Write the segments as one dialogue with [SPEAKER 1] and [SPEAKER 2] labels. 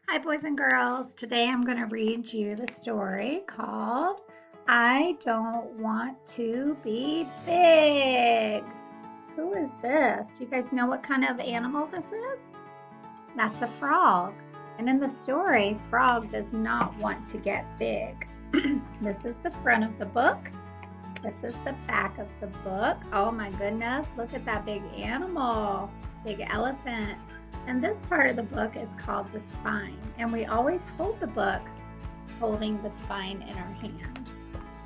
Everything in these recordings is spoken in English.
[SPEAKER 1] Hi, boys and girls. Today I'm going to read you the story called I Don't Want to Be Big. Who is this? Do you guys know what kind of animal this is? That's a frog. And in the story, Frog does not want to get big. This is the front of the book. This is the back of the book. Oh my goodness, look at that big animal, big elephant. And this part of the book is called the spine. And we always hold the book holding the spine in our hand.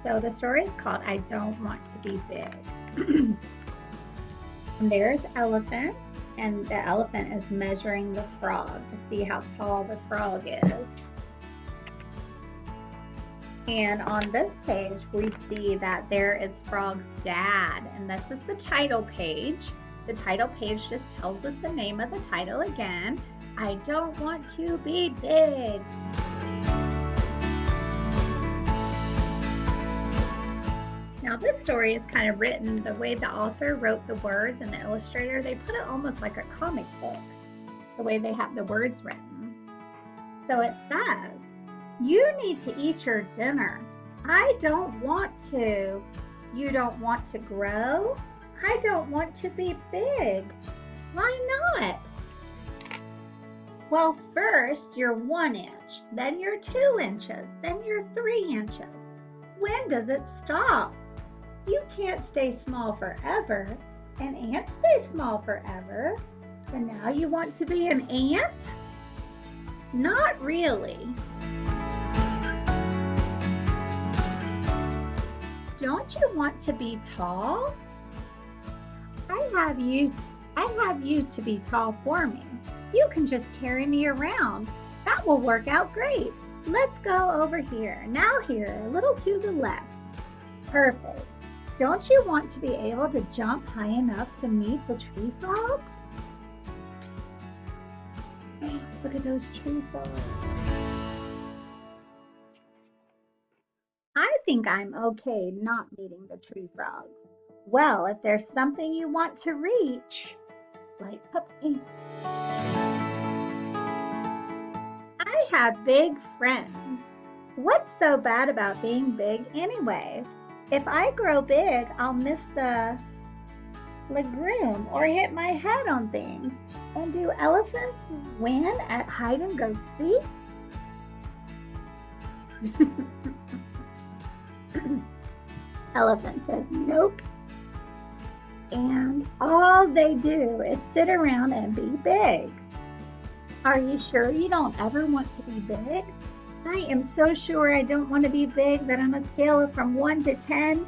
[SPEAKER 1] So the story is called I Don't Want to Be Big. And there's Elephant, and the elephant is measuring the frog to see how tall the frog is. And on this page, we see that there is Frog's dad, and this is the title page. The title page just tells us the name of the title again. I don't want to be big. Now this story is kind of written the way the author wrote the words and the illustrator. They put it almost like a comic book, the way they have the words written. So it says, you need to eat your dinner. I don't want to. You don't want to grow? I don't want to be big. Why not? Well, first you're 1 inch, then you're 2 inches, then you're 3 inches. When does it stop? You can't stay small forever. An ant stays small forever. And now you want to be an ant? Not really. Don't you want to be tall? I have you to be tall for me. You can just carry me around. That will work out great. Let's go over here. Now here, a little to the left. Perfect. Don't you want to be able to jump high enough to meet the tree frogs? Look at those tree frogs. I think I'm okay not meeting the tree frogs. Well, if there's something you want to reach, like puppies. I have big friends. What's so bad about being big anyway? If I grow big, I'll miss the legroom or hit my head on things. And do elephants win at hide and go seek? Elephant says nope. And all they do is sit around and be big. Are you sure you don't ever want to be big? I am so sure I don't want to be big that on a scale of from 1 to 10,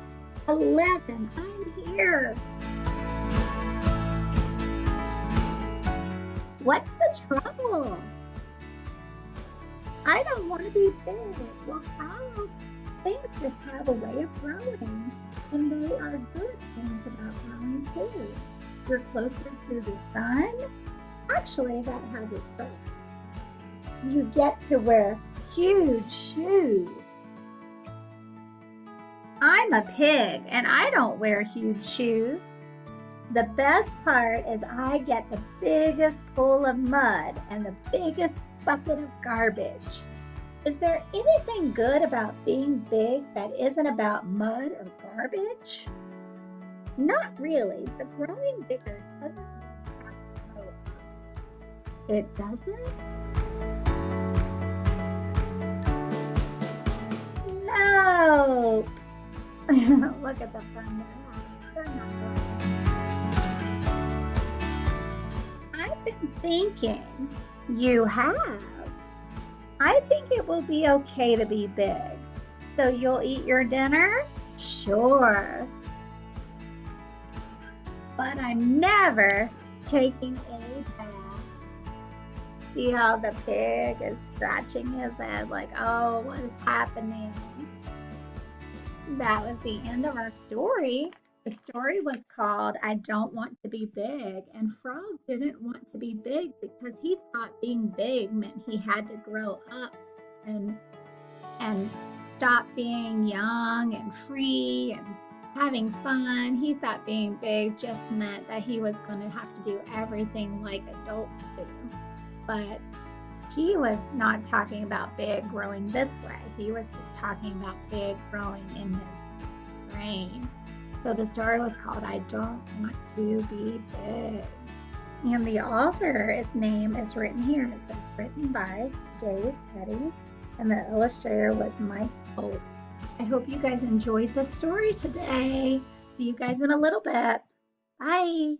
[SPEAKER 1] 11, I'm here. What's the trouble? I don't want to be big. Well, how? Things just have a way of growing, and they are good things about growing too. You're closer to the sun. Actually, that has its pros. You get to wear huge shoes. I'm a pig, and I don't wear huge shoes. The best part is I get the biggest pool of mud and the biggest bucket of garbage. Is there anything good about being big that isn't about mud or garbage? Not really, but growing bigger doesn't mean you have to grow up. It doesn't? No! Look at the fun they're not. I've been thinking. You have? I think it will be okay to be big. So you'll eat your dinner? Sure. But I'm never taking a bath. See how the pig is scratching his head like, oh, what is happening? That was the end of our story. The story was called I Don't Want to Be Big, and Frog didn't want to be big because he thought being big meant he had to grow up and stop being young and free and having fun. He thought being big just meant that he was going to have to do everything like adults do. But he was not talking about big growing this way. He was just talking about big growing in his brain. So the story was called I Don't Want to Be Big. And the author's name is written here. It says written by Dave Petty, and the illustrator was Mike Holt. I hope you guys enjoyed this story today. See you guys in a little bit. Bye.